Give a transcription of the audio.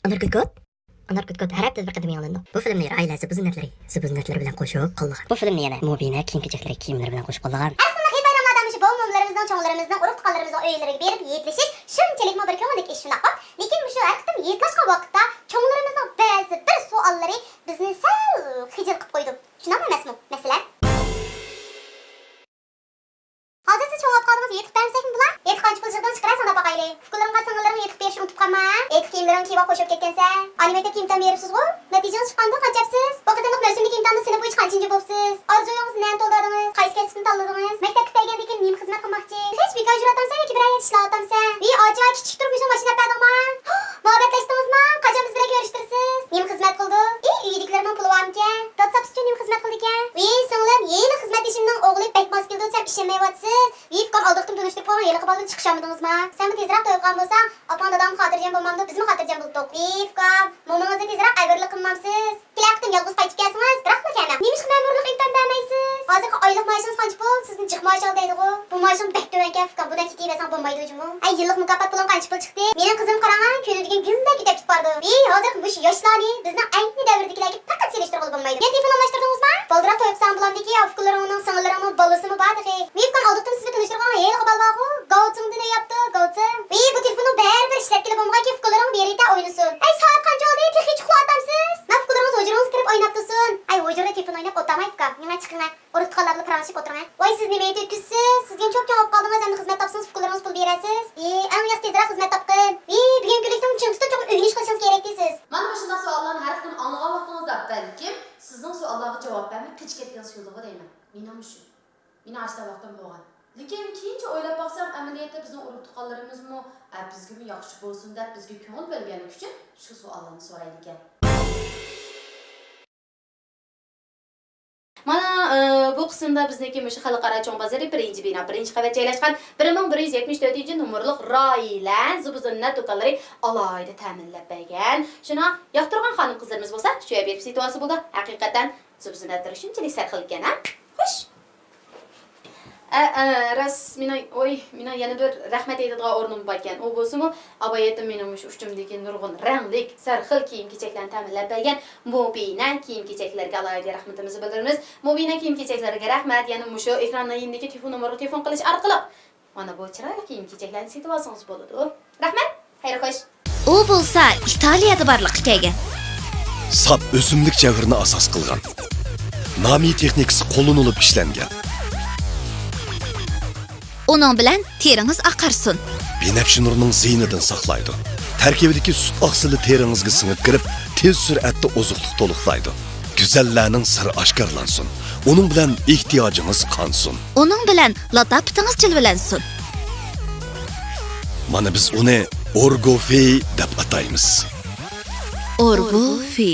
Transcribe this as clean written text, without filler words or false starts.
Anarkot? Anarkot har hafta bir qadam yangilandi. Bu filmni oila zibuzinatlari bilan qo'shib qo'llagan. Bu filmni yana Mubina kiyim-kechaklar kiyimlari bilan qo'shib qo'llagan. Aslında bayramlardamış bu mumlarımızdan, çoğunlarımızdan, uruk tuqqanlarımızdan öyleriga berib yetleşiş şunchalik bir ko'ngillik ish shunaq qop. Lekin shu har qitim yetlashgan vaqtda cho'nglarimizning ba'zi bir savollari bizni sal xijil qilib qo'ydi. Shunaqmi emasmi? Masalan, hozir siz cho'ngib qoldingiz, yetib bermasakmi bular? Yetib qancha pulchiqdan chiqarasan deb baqayli. Fuqalarga singillarga yetib berishni unutib qolma. Yetib kiyimlarini kiyib qo'shib ketgansan. Animator kiyimdan beribsiz-ku? Natijangiz chiqqanda qanchapsiz? Bu qadimlik mavsumlik imtihonda sinf bo'yicha qanchinchi bo'libsiz? Orzuyingizni nima to'ldirdingiz? Qaysi kasbni tanladingiz? Maktabga kelgandan keyin nima xizmat qilmoqchi? Hech bekor yuratamsan yoki biror yer ishlayotamsan? Acay kichik turmishni mashina perdingmi? Muhabbatlashdingizmi? Qachon biz bilan ko'rishtirsiz? Nima xizmat qildi? Uydagilarning puli bormikan? Tatsabsiz uchun nima xizmat qildi ekan? Singlim, yeni xizmat ishimning o'g'li Bekmas keldi desam ishonmayapsiz. Kom aldıqdım tanıştırıp qo'ygan yili qilib chiqishamidingizmi? Sen bu tezroq to'ygan bo'lsang, opam dadam xotirjam bo'lmamdi, bizmi xotirjam bo'ldik. Kom, momongizni tezroq ayg'irlik qilmamsiz. Kelaqtim yolg'iz qaytib kelsangiz, biroqmi kana? Nima ma'murlik imkon bermaysiz? Hozirgi oylik maoshingiz qancha pul? Sizni jiq maosh oldi-ku. Bu maoshim bek to'van ekan, Kom, bundan ketib yesang bo'lmaydi o'jimi? Yillik mukofot pulim qancha pul chiqdi? Mening qizim qarang, ko'nadigan gumdek ketib bordi. Hozir bu yoshlarni bizning ayni davrdagilariga faqat selishtirib bo'lmaydi. Men telefonlashtirdingizmi? Boldiroq to'yibsan bulamdiki, avfuqlarimning singillarimi, bolasimi bor-ku. Men aldıqdım sizni tanıştırgan yil balbağı. Gautsing ne yaptı? Gautsing. Bu telefonu berber işletkili bomba ki fuqalarım berite oynasın. Saat qancha oldu? Texnik uxlatamsiz. Men fuqalarimiz hujurimiz kirib oynaptırsın. Hujurda telefon oynab o'tamaydi ka. Nima chiqinglar? Urutqanlarni pranshib o'tirmang. Siz nima etibsiz? Sizga çok olib qoldingiz, endi xizmat topsangiz fuqalarimiz pul berasiz. Eng yaxshi tezroq xizmat topqin. Bugun kunlikdan chiqishda çok o'rganish qilishingiz kerak deysiz. Mana bu shunday savollarni har kun anlagan vaqtingizda balkim sizning savollarga javob bermay qichib ketgan yo'lga deyman. Mening shu. Meni ashta vaqtim bo'lgan. Lekin keyincha o'ylab baksam, amaliyotda bizning urug' tuqqanlarimizmi bizga yaxshi bo'lsin deb bizga ko'ngil berganlik uchun shu savollarni so'raydi ekan. Mana bu qismda bizniki shu xalqaro cho'ng bozori 1-bino 1-qavat joylashgan 1174-numurliq Roila zibuzunat do'konlari alohida ta'minlab bergan. Shuni yoqtirgan xonim qizlarimiz bo'lsa, shu yerga berib situasiya bo'ldi. Haqiqatan zibuzunatlar shunchalik sarxil ekan-a? Xo'sh. Mina yana bir rahmat aytadigan o'rnim bor ekan. U bo'lsa-mu, abayatim mening shu uchimdagi nurg'un ranglik, sarxil kiyim-kechaklarni ta'minlab bergan Mubina kiyim-kechaklarga alohida rahmatimizni bildiramiz. Mubina kiyim-kechaklarga rahmat. Yana shu ekranning yindagi telefon nomeriga telefon qilish orqali mana bu chiroyli kiyim-kechaklarni sotib olsangiz bo'ladi. Rahmat. Xayr xo'sh. U bo'lsa Italiyada barliq kelgan. Sap o'simlik jag'irini asos qilgan. Nami texnikasi qo'llanilib ishlangan. Onun bilan teringiz oqarsin. Binafsha nurning ziynidan saqlaydi. Tarkibidagi sut oqsili teringizga singib kirib, tez sur'atda oziqlik to'liqlaydi. Go'zallarning siri oshkorlansin. Uning bilan ehtiyojingiz qonsin. Uning bilan latafitingiz jilvalansin. Mana biz uni Orgofi deb ataymiz. Orgofi